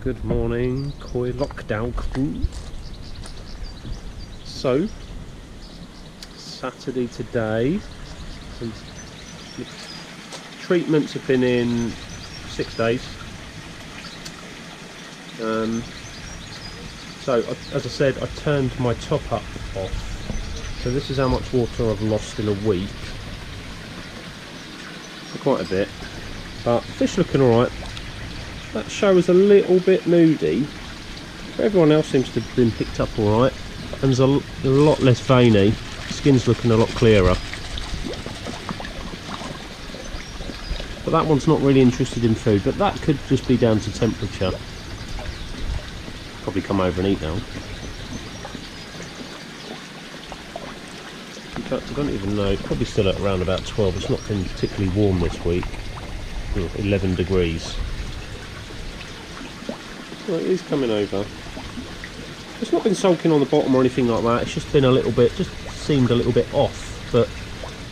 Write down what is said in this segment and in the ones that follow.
Good morning, Koi lockdown crew. So, Saturday today, and treatments have been in 6 days. So, as I said, I turned my top up off. So this is how much water I've lost in a week. So quite a bit. But fish looking alright. That show is a little bit moody, but everyone else seems to have been picked up alright, and there's a lot less veiny. Skin's looking a lot clearer. But that one's not really interested in food, but that could just be down to temperature. Probably come over and eat now. In fact, I don't even know, probably still at around about 12. It's not been particularly warm this week. 11 degrees. Well, he's coming over. It's not been sulking on the bottom or anything like that. It's just been a little bit, just seemed a little bit off. But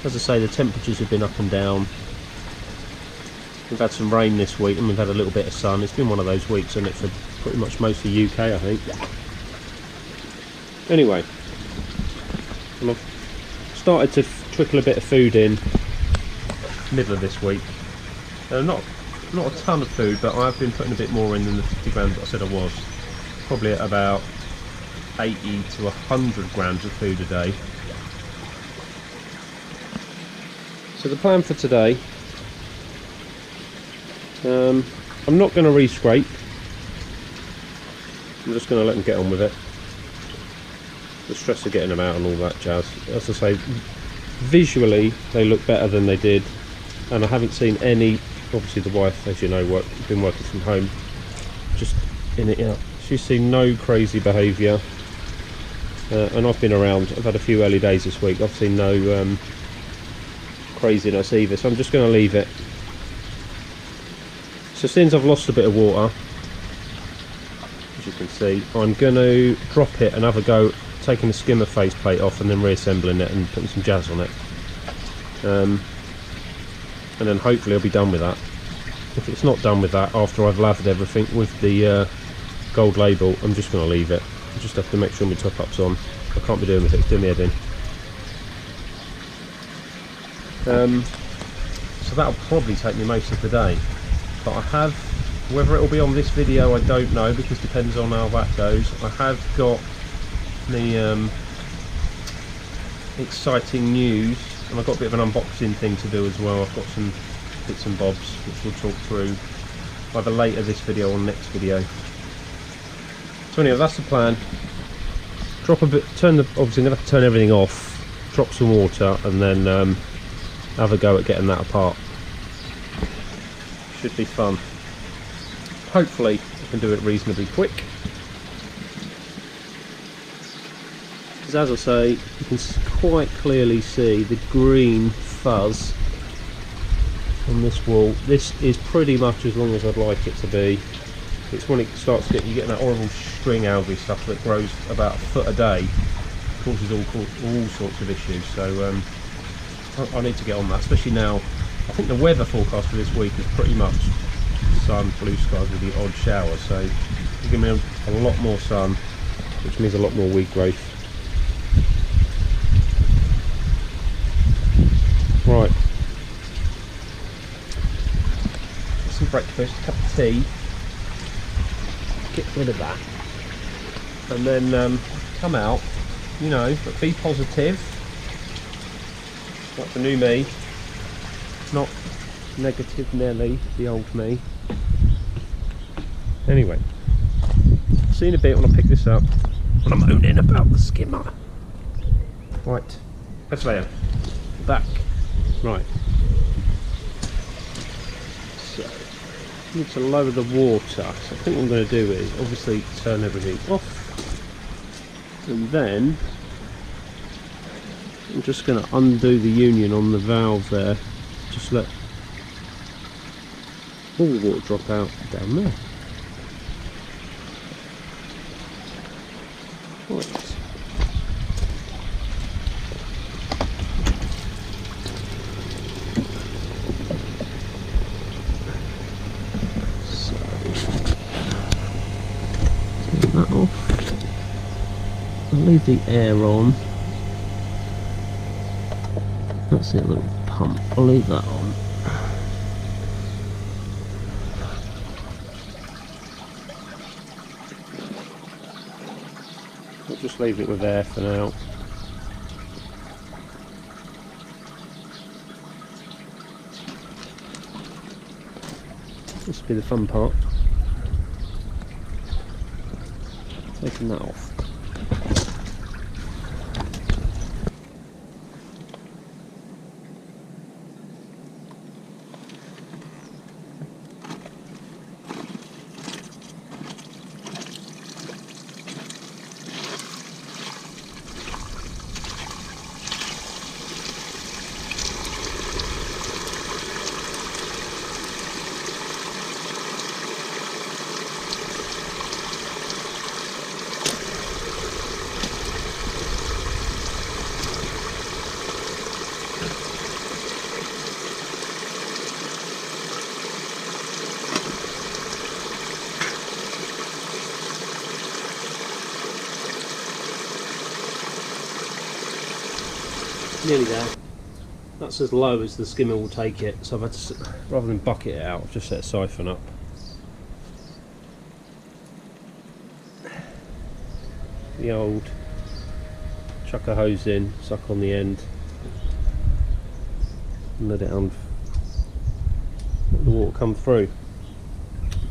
as I say, the temperatures have been up and down. We've had some rain this week and we've had a little bit of sun. It's been one of those weeks, isn't it, for pretty much most of the UK, I think. Anyway, and I've started to trickle a bit of food in middle of this week. Not a ton of food, but I've been putting a bit more in than the 50 grams that I said I was. Probably at about 80 to 100 grams of food a day. So the plan for today, I'm not going to re-scrape. I'm just going to let them get on with it. The stress of getting them out and all that jazz. As I say, visually they look better than they did, and I haven't seen any. Obviously the wife, as you know, been working from home, just in it out. She's seen no crazy behaviour, and I've been around. I've had a few early days this week. I've seen no craziness either, so I'm just going to leave it. So since I've lost a bit of water, as you can see, I'm going to drop it and have a go taking the skimmer faceplate off and then reassembling it and putting some jazz on it. And then hopefully I'll be done with that. If it's not done with that, after I've lathered everything with the gold label, I'm just going to leave it. I just have to make sure my top up's on. I can't be doing with it, it's doing me head in. So that'll probably take me most of the day. But I have, whether it'll be on this video I don't know, because it depends on how that goes. I have got the exciting news. And I've got a bit of an unboxing thing to do as well. I've got some bits and bobs which we'll talk through either later this video or next video. So anyway, that's the plan. Drop a bit, obviously I'm going to have to turn everything off, drop some water, and then have a go at getting that apart. Should be fun. Hopefully I can do it reasonably quick. As I say, you can quite clearly see the green fuzz on this wool. This is pretty much as long as I'd like it to be. It's when it starts getting, you get that horrible string algae stuff that grows about a foot a day, causes all sorts of issues. So I need to get on that, especially now. I think the weather forecast for this week is pretty much sun, blue skies with the odd shower. So it's going to be a lot more sun, which means a lot more weed growth. Right, some breakfast, a cup of tea, get rid of that, and then come out, you know, but be positive, like the new me, not negative Nelly, the old me. Anyway, see you in a bit when I pick this up, and I'm moaning about the skimmer. Right, that's later, back. Right, so I need to lower the water. So I think what I'm going to do is obviously turn everything off, and then I'm just going to undo the union on the valve there. Just let all the water drop out down there. Right. leave the air on. That's the little pump, I'll leave that on. I'll just leave it with air for now. This will be the fun part. Taking that off. Nearly there. That's as low as the skimmer will take it, so I've had to, rather than bucket it out, I've just set a siphon up. The old chuck a hose in, suck on the end, and let the water come through.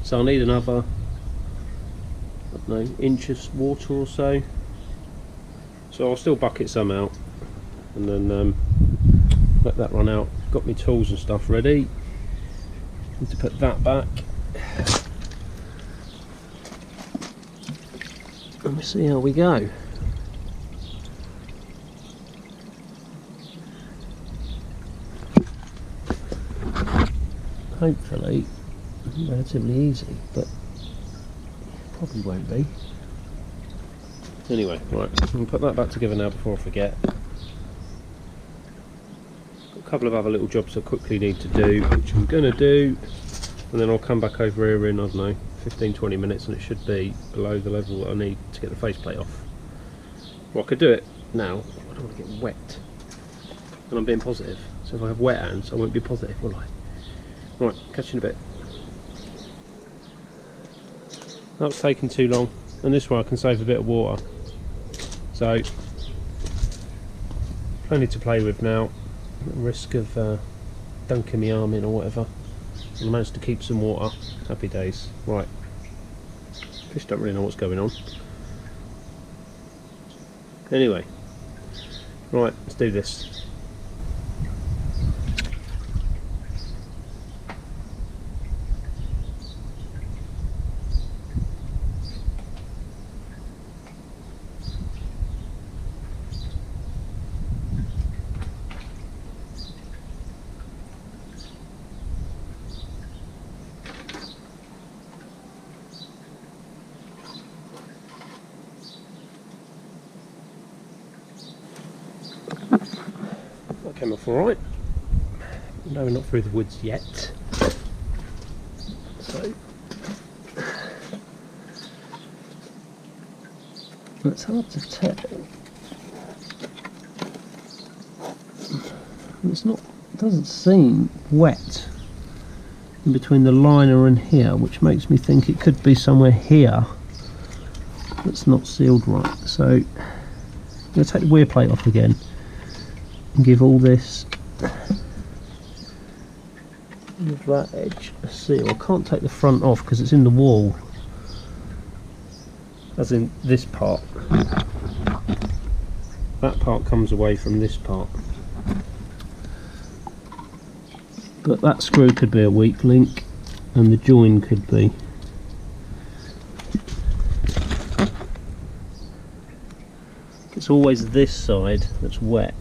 So I'll need another, I don't know, inch of water or so. So I'll still bucket some out and then let that run out. Got my tools and stuff ready. Need to put that back. Let me see how we go. Hopefully relatively easy, but probably won't be. Anyway, right, I'll put that back together now before I forget. Got a couple of other little jobs I quickly need to do, which I'm going to do, and then I'll come back over here in, I don't know, 15-20 minutes, and it should be below the level that I need to get the faceplate off. Well, I could do it now. I don't want to get wet, and I'm being positive, so if I have wet hands I won't be positive, will I? Right, catch you in a bit. That was taking too long, and this way I can save a bit of water. So, plenty to play with now. At risk of dunking my arm in or whatever. I managed to keep some water. Happy days. Right. Fish don't really know what's going on. Anyway. Right, let's do this. That came off alright. No, we're not through the woods yet. So it's hard to tell. It's not, it doesn't seem wet in between the liner and here, which makes me think it could be somewhere here that's not sealed right. So I'm going to take the weir plate off again and give all this with that edge a seal. I can't take the front off because it's in the wall, as in this part. That part comes away from this part, but that screw could be a weak link and the join could be. It's always this side that's wet.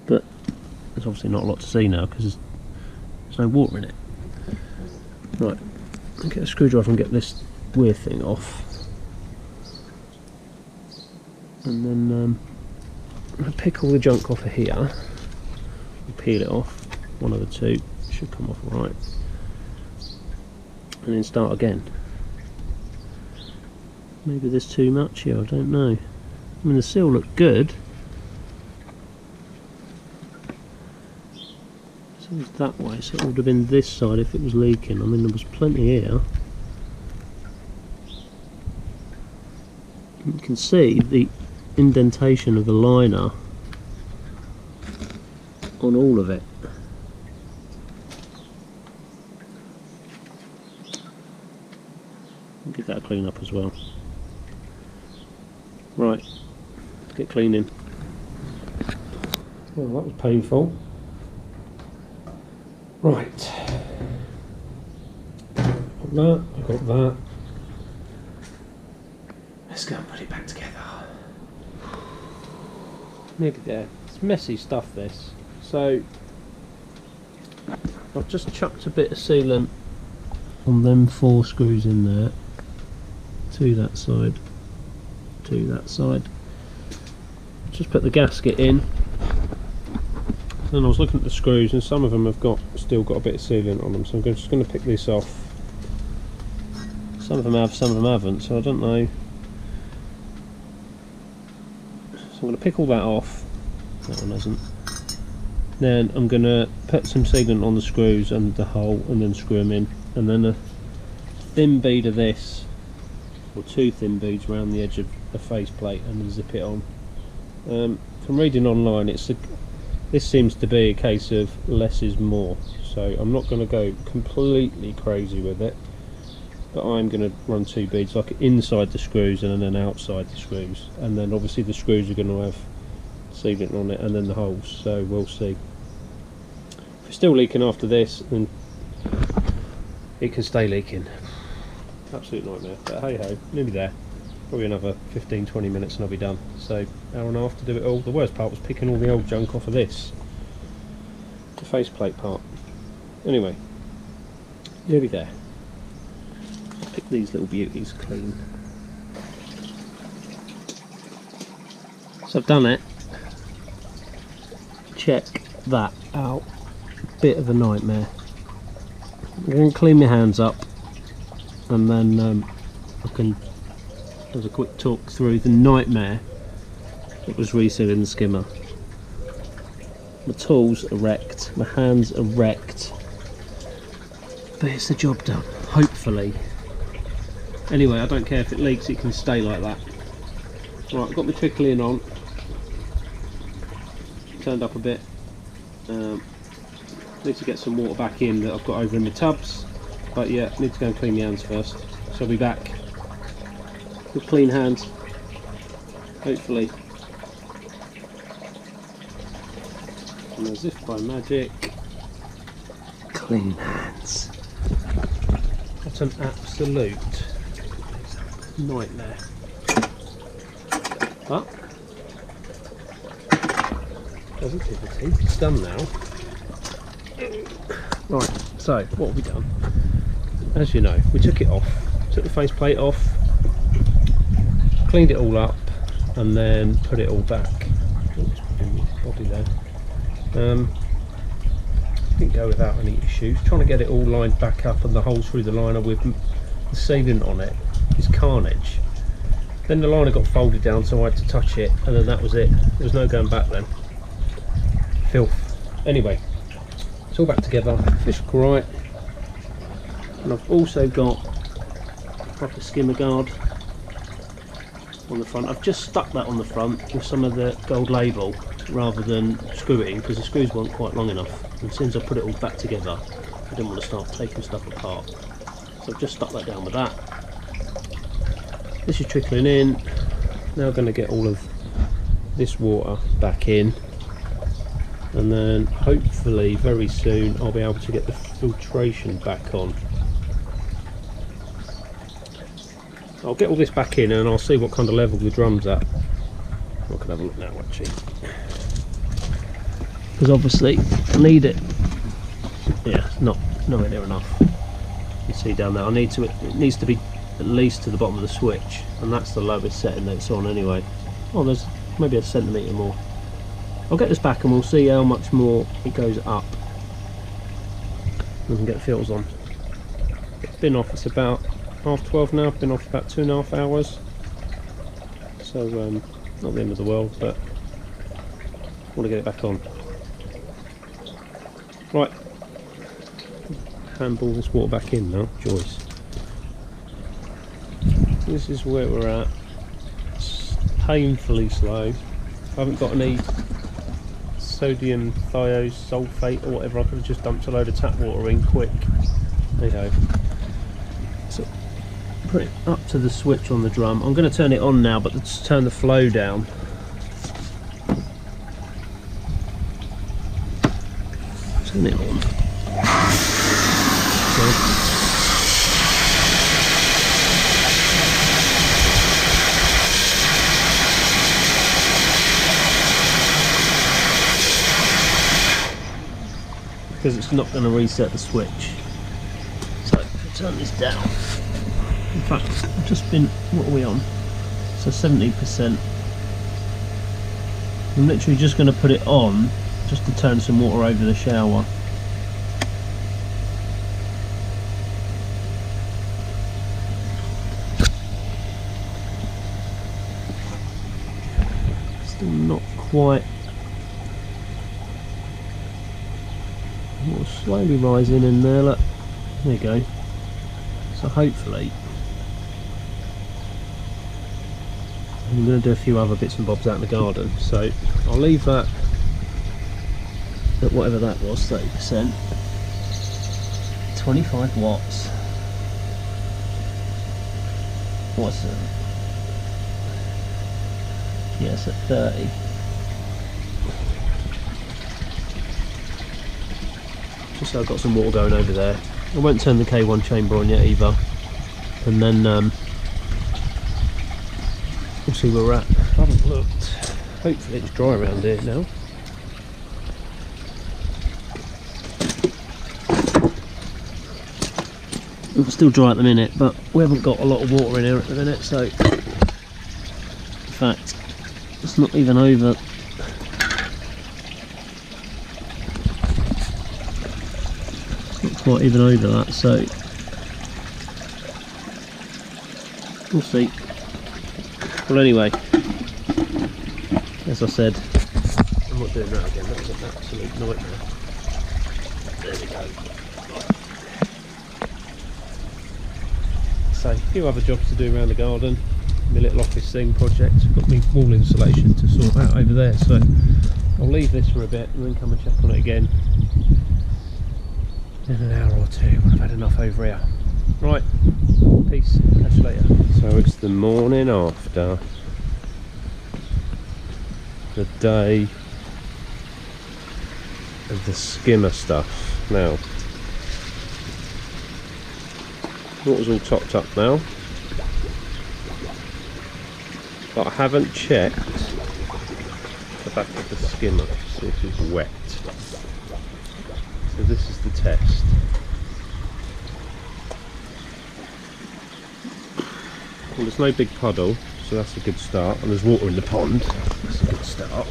But there's obviously not a lot to see now because there's no water in it. Right, I'll get a screwdriver and get this weir thing off. And then I'll pick all the junk off of here and peel it off. One of the two should come off alright. and then start again. Maybe there's too much here, I don't know. I mean, the seal looked good. So it was that way, so it would have been this side if it was leaking. I mean, there was plenty here. You can see the indentation of the liner on all of it. I'll give that a clean up as well. Right, let's get cleaning. Well, that was painful. Right, got that, I got that. Let's go and put it back together. Nearly there. It's messy stuff, this. So I've just chucked a bit of sealant on them 4 screws in there. To that side, to that side. Just put the gasket in. Then I was looking at the screws, and some of them have still got a bit of sealant on them, so I'm just going to pick this off. Some of them have, some of them haven't, so I don't know. So I'm going to pick all that off. That one hasn't. Then I'm going to put some sealant on the screws and the hole, and then screw them in, and then a thin bead of this, or 2 thin beads around the edge of the faceplate, and then zip it on. From reading online, this seems to be a case of less is more, so I'm not going to go completely crazy with it, but I'm going to run 2 beads, like inside the screws and then outside the screws, and then obviously the screws are going to have sealant on it, and then the holes, so we'll see. If it's still leaking after this, then it can stay leaking. Absolute nightmare, but hey ho, nearly there. Probably another 15-20 minutes and I'll be done. So, hour and a half to do it all. The worst part was picking all the old junk off of this, the faceplate part. Anyway, nearly there. Let's pick these little beauties clean. So I've done it. Check that out. Bit of a nightmare. I'm going to clean my hands up, and then I can have a quick talk through the nightmare that was resealing the skimmer. My tools are wrecked, my hands are wrecked, but it's the job done, hopefully. Anyway, I don't care if it leaks, it can stay like that. Right, I've got my trickling on, turned up a bit. Need to get some water back in that I've got over in the tubs, but yeah, need to go and clean my hands first, so I'll be back with clean hands, hopefully. And as if by magic, clean hands. What an absolute nightmare. But positivity, it's done now. Right, so what have we done? As you know, we took it off, took the faceplate off, cleaned it all up, and then put it all back. Oops, body there. Didn't go without any issues. Trying to get it all lined back up and the holes through the liner with the sealant on it is carnage. Then the liner got folded down, so I had to touch it, and then that was it. There was no going back then. Filth. Anyway, it's all back together. Fish look right. And I've also got a proper skimmer guard on the front. I've just stuck that on the front with some of the gold label rather than screw it in, because the screws weren't quite long enough, and since I put it all back together I didn't want to start taking stuff apart, so I've just stuck that down with that. This is trickling in. Now I'm going to get all of this water back in, and then hopefully very soon I'll be able to get the filtration back on. I'll get all this back in and I'll see what kind of level the drum's at. I can have a look now actually, because obviously I need it. Yeah, nowhere near enough. You can see down there, it needs to be at least to the bottom of the switch, and that's the lowest setting that it's on anyway. Oh, there's maybe a centimetre more. I'll get this back and we'll see how much more it goes up. We can get the filters on. been off, it's about 12:30 now, I've been off about 2.5 hours. So not the end of the world, but I want to get it back on. Right, handball this water back in now, Joyce. This is where we're at. It's painfully slow. I haven't got any sodium thiosulfate or whatever. I could have just dumped a load of tap water in quick. There you go. So put it up to the switch on the drum. I'm going to turn it on now, but let's turn the flow down. Turn it on. So, because it's not going to reset the switch. So I'll turn this down. In fact, I've just been, what are we on? So 70%. I'm literally just going to put it on just to turn some water over the shower. Still not quite. Water slowly rising in there, look. There you go. So hopefully I'm going to do a few other bits and bobs out in the garden, so I'll leave that at whatever that was, 30%. 25 watts. What's it? Yes, at 30. Just so I've got some water going over there. I won't turn the K1 chamber on yet either. And then we'll see where we're at. I haven't looked. Hopefully it's dry around here now. It's still dry at the minute, but we haven't got a lot of water in here at the minute, so in fact it's not even over. It's not quite even over that, so we'll see. Well, anyway, as I said, I'm not doing that again. That was an absolute nightmare. There we go. So, a few other jobs to do around the garden. My little office thing project. I've got my wall insulation to sort out over there, so I'll leave this for a bit and then come and check on it again in an hour or two when I've had enough over here. Right, peace, catch you later. So it's the morning after the day of the skimmer stuff. Now, water's all topped up now, but I haven't checked the back of the skimmer to see if it's wet. So this is the test. Well, there's no big puddle, so that's a good start, and there's water in the pond. That's a good start.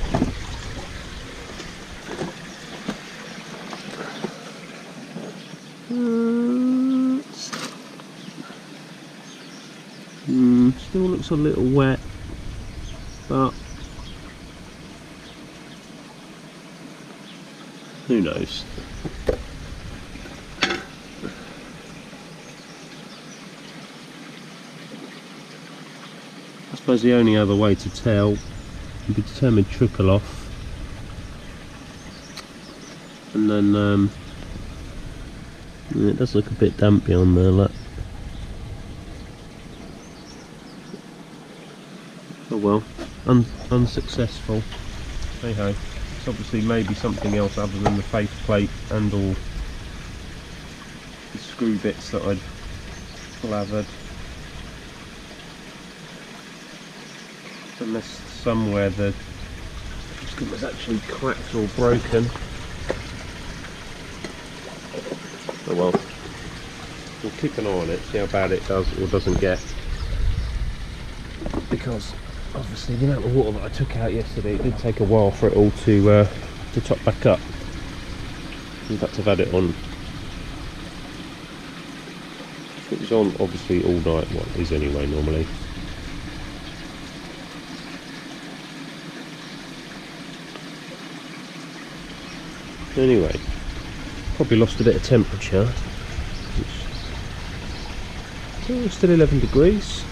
Still looks a little wet, but who knows? I suppose the only other way to tell would be to determine trickle off, and then it does look a bit damp beyond there, look. Oh well, unsuccessful. Hey ho. It's obviously maybe something else other than the face plate and all the screw bits that I'd lathered. Unless somewhere the skin was actually cracked or broken. Oh well, we'll keep an eye on it, see how bad it does or doesn't get. Because obviously the amount of water that I took out yesterday, it did take a while for it all to top back up. In fact, I've had it on It's on obviously all night, what it is anyway normally. Anyway, probably lost a bit of temperature. It's still 11 degrees.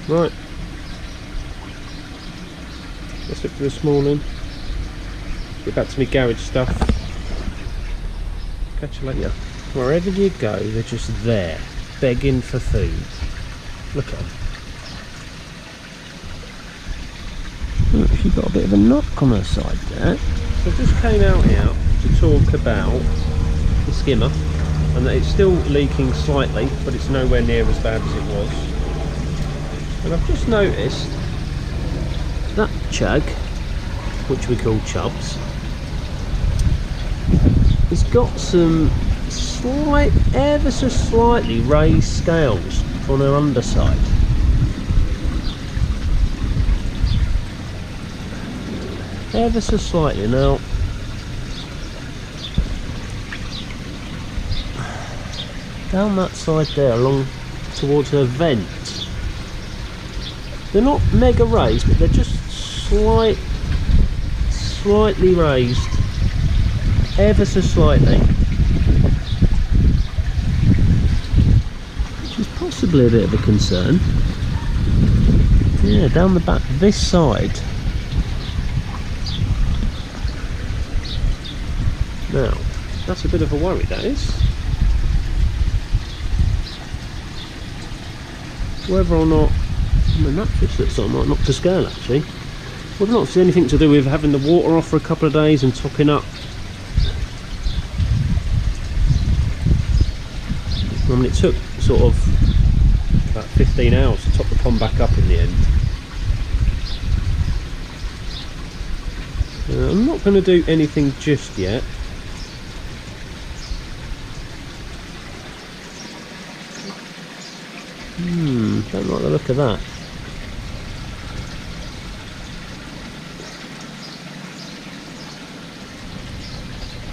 Right, that's it for this morning. Get back to my garage stuff. Catch you later. Wherever you go, they're just there, begging for food. Look at them. Look, she's got a bit of a knock on her side there. So I just came out here to talk about the skimmer, and that it's still leaking slightly, but it's nowhere near as bad as it was. And I've just noticed that chug, which we call Chubs, has got some slight, ever so slightly raised scales on her underside. Ever so slightly. Now, down that side there, along towards her vent, they're not mega raised, but they're just slightly raised, ever so slightly, which is possibly a bit of a concern. Yeah, down the back, this side. Now, that's a bit of a worry, that is. Whether or not the mattress that's on might knock to scale, actually. Whether or not it's anything to do with having the water off for a couple of days and topping up. I mean, it took sort of about 15 hours to top the pond back up in the end. I'm not going to do anything just yet. Don't like the look of that.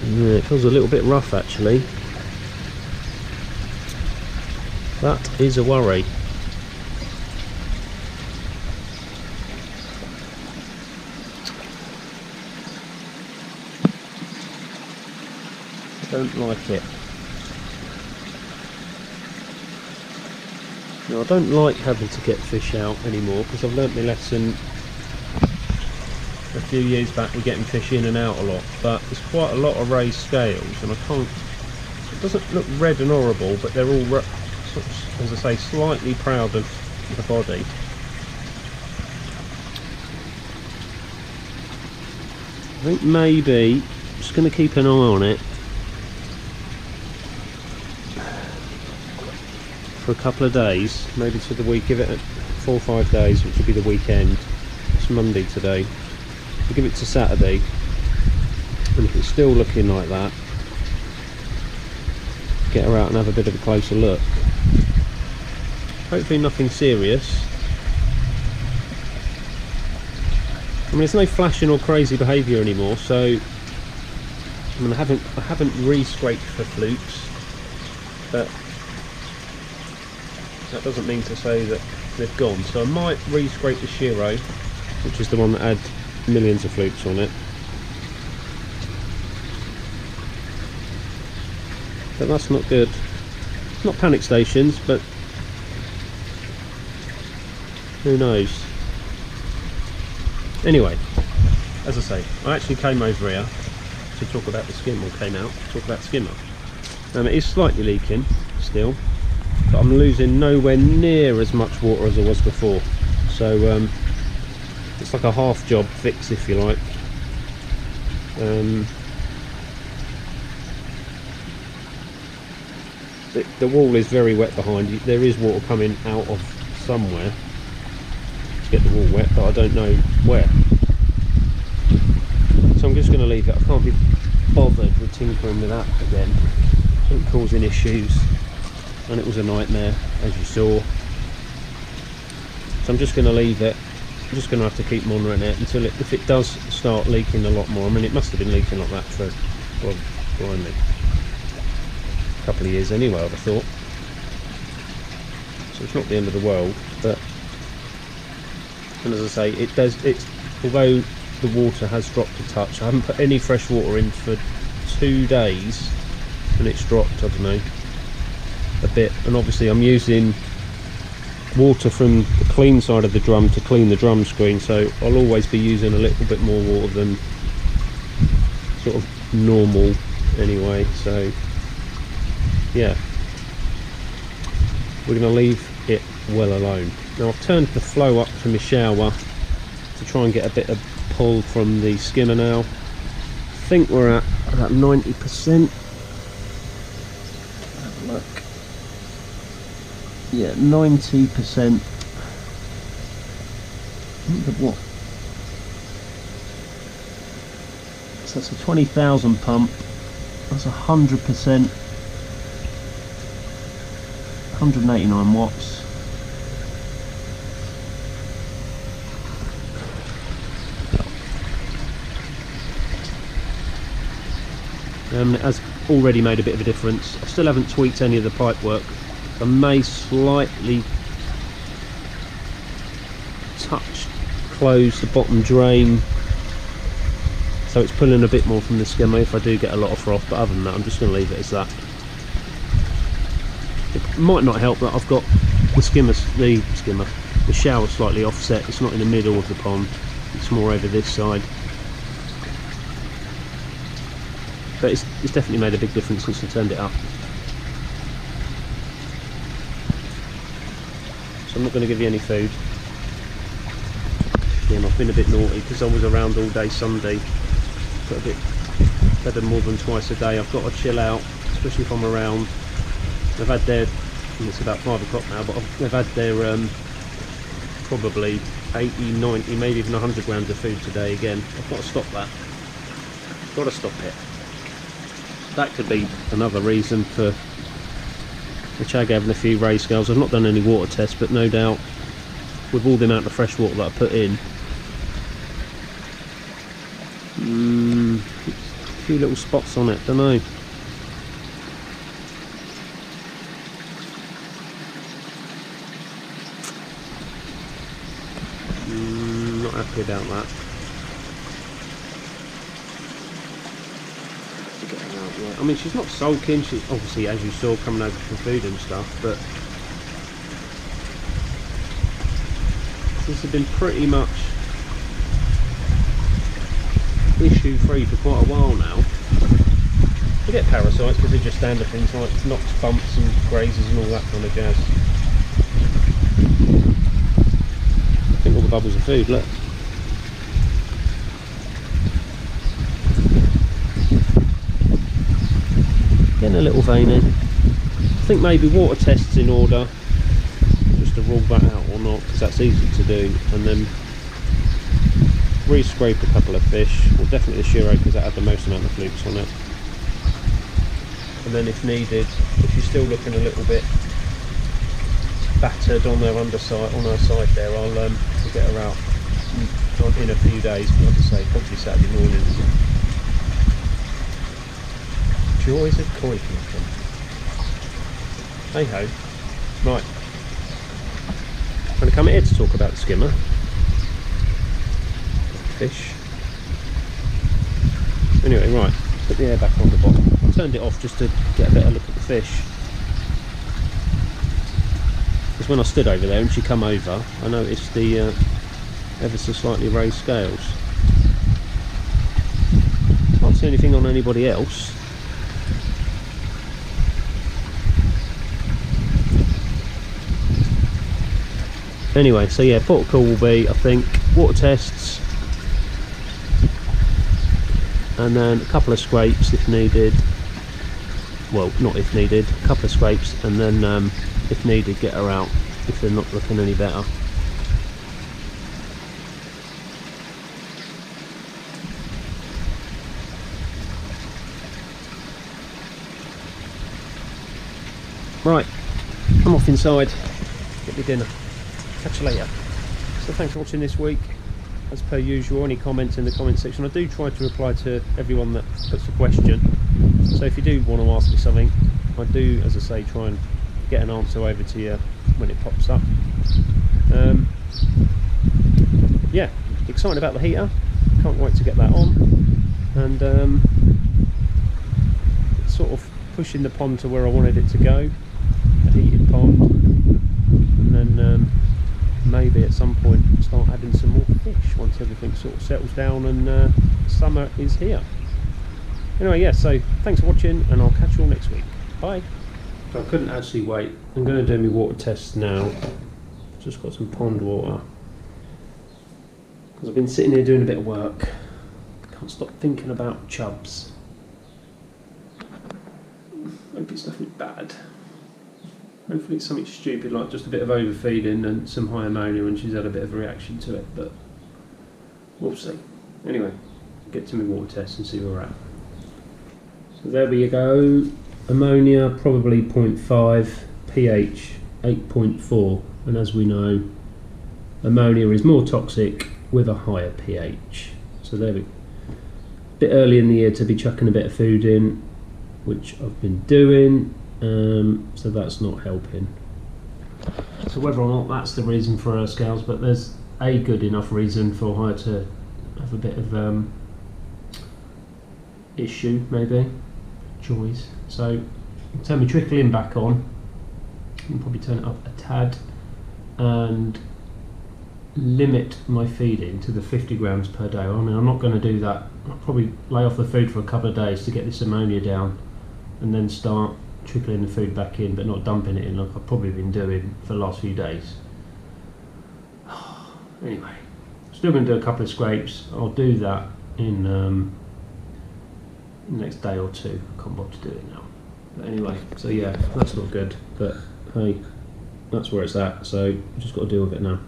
Yeah, it feels a little bit rough actually. That is a worry. I don't like it. Now, I don't like having to get fish out anymore because I've learnt my lesson a few years back with getting fish in and out a lot, but there's quite a lot of raised scales and I can't, it doesn't look red and horrible, but they're all, as I say, slightly proud of the body. I think maybe I'm just going to keep an eye on it for a couple of days, maybe to the week, give it 4 or 5 days, which will be the weekend. It's Monday today. We'll give it to Saturday, and if it's still looking like that, get her out and have a bit of a closer look. Hopefully nothing serious. I mean, there's no flashing or crazy behaviour anymore, so I mean, I haven't re-scraped for flukes, but that doesn't mean to say that they've gone. So I might re-scrape the Shiro, which is the one that had millions of flukes on it. But that's not good. It's not panic stations, but who knows. Anyway, as I say, I actually came over here to talk about the Skimmer, came out to talk about Skimmer. It is slightly leaking still, but I'm losing nowhere near as much water as I was before. So it's like a half job fix, if you like. The wall is very wet behind you. There is water coming out of somewhere to get the wall wet, but I don't know where. So I'm just going to leave it. I can't be bothered with tinkering with that again. It causing issues, and it was a nightmare, as you saw. So I'm just going to leave it. I'm just going to have to keep monitoring it until if it does start leaking a lot more. I mean, it must have been leaking like that for, well, blimey, a couple of years anyway, I'd have thought. So it's not the end of the world, but, and as I say, it does, it's, although the water has dropped a touch, I haven't put any fresh water in for 2 days, and it's dropped, I don't know, a bit. And obviously I'm using water from the clean side of the drum to clean the drum screen, so I'll always be using a little bit more water than sort of normal anyway. So yeah, we're going to leave it well alone. Now I've turned the flow up to my shower to try and get a bit of pull from the skimmer now. I think we're at about 90%. Have a look. Yeah, 90%. What? So that's a 20,000 pump. That's 100%. 189 watts. It has already made a bit of a difference. I still haven't tweaked any of the pipe work. I may slightly close the bottom drain so it's pulling a bit more from the skimmer if I do get a lot of froth, but other than that I'm just going to leave it as that. It might not help that I've got the shower slightly offset. It's not in the middle of the pond, it's more over this side. But it's definitely made a big difference since I turned it up. So I'm not going to give you any food. Again, I've been a bit naughty because I was around all day Sunday. Got a bit better more than twice a day. I've got to chill out, especially if I'm around. They've had their, and it's about 5 o'clock now, but they've had their probably 80, 90, maybe even 100 grams of food today again. I've got to stop that. Got to stop it. That could be another reason for the Chag having a few raised scales. I've not done any water tests, but no doubt with all the amount of fresh water that I put in, a few little spots on it, don't know. Not happy about that. I mean, she's not sulking, she's obviously, as you saw, coming over for food and stuff, but this has been pretty much issue free for quite a while now. We get parasites because they're just standard things like knocks, bumps and grazes and all that kind of jazz. I think all the bubbles are food, look. Getting a little veiny. I think maybe water tests in order, just to rule that out or not, because that's easy to do, and then re-scrape a couple of fish, well definitely the Shiro because that had the most amount of flukes on it, and then if needed, if she's still looking a little bit battered on their underside, on her side there, I'll get her out in a few days, but like I say, probably Saturday morning. Joys of koi fishing. Hey ho. Right. I'm going to come here to talk about the skimmer. Fish. Anyway, right. Put the air back on the bottom. I turned it off just to get a better look at the fish. Because when I stood over there and she come over, I noticed the ever so slightly raised scales. Can't see anything on anybody else. Anyway, so yeah, protocol will be, I think, water tests, and then a couple of scrapes if needed. Well, not if needed, a couple of scrapes, and then if needed, get her out if they're not looking any better. Right, I'm off inside, get me dinner. Catch you later. So thanks for watching this week. As per usual, any comments in the comment section. I do try to reply to everyone that puts a question. So if you do want to ask me something, I do, as I say, try and get an answer over to you when it pops up. Yeah, excited about the heater. Can't wait to get that on. And it's sort of pushing the pond to where I wanted it to go. A heated pond. And then maybe at some point start adding some more fish once everything sort of settles down and summer is here. Anyway, yeah, so thanks for watching and I'll catch you all next week. Bye. So I couldn't actually wait. I'm going to do my water tests now. Just got some pond water. Because I've been sitting here doing a bit of work. Can't stop thinking about chubs. Hope it's nothing bad. Hopefully it's something stupid like just a bit of overfeeding and some high ammonia and she's had a bit of a reaction to it, but we'll see. Anyway, get to my water test and see where we're at. So there we go. Ammonia probably 0.5, pH 8.4, and as we know, ammonia is more toxic with a higher pH. So there we go. Bit early in the year to be chucking a bit of food in, which I've been doing. So that's not helping. So whether or not that's the reason for her scales, but there's a good enough reason for her to have a bit of issue, maybe, choice. So turn my trickling back on, you can probably turn it up a tad, and limit my feeding to the 50 grams per day. I mean, I'm not going to do that. I'll probably lay off the food for a couple of days to get this ammonia down, and then start trickling the food back in, but not dumping it in like I've probably been doing for the last few days. Anyway, still going to do a couple of scrapes. I'll do that in the next day or two. I can't bother to do it now. But anyway, so yeah, that's not good, but hey, that's where it's at, so I've just got to deal with it now.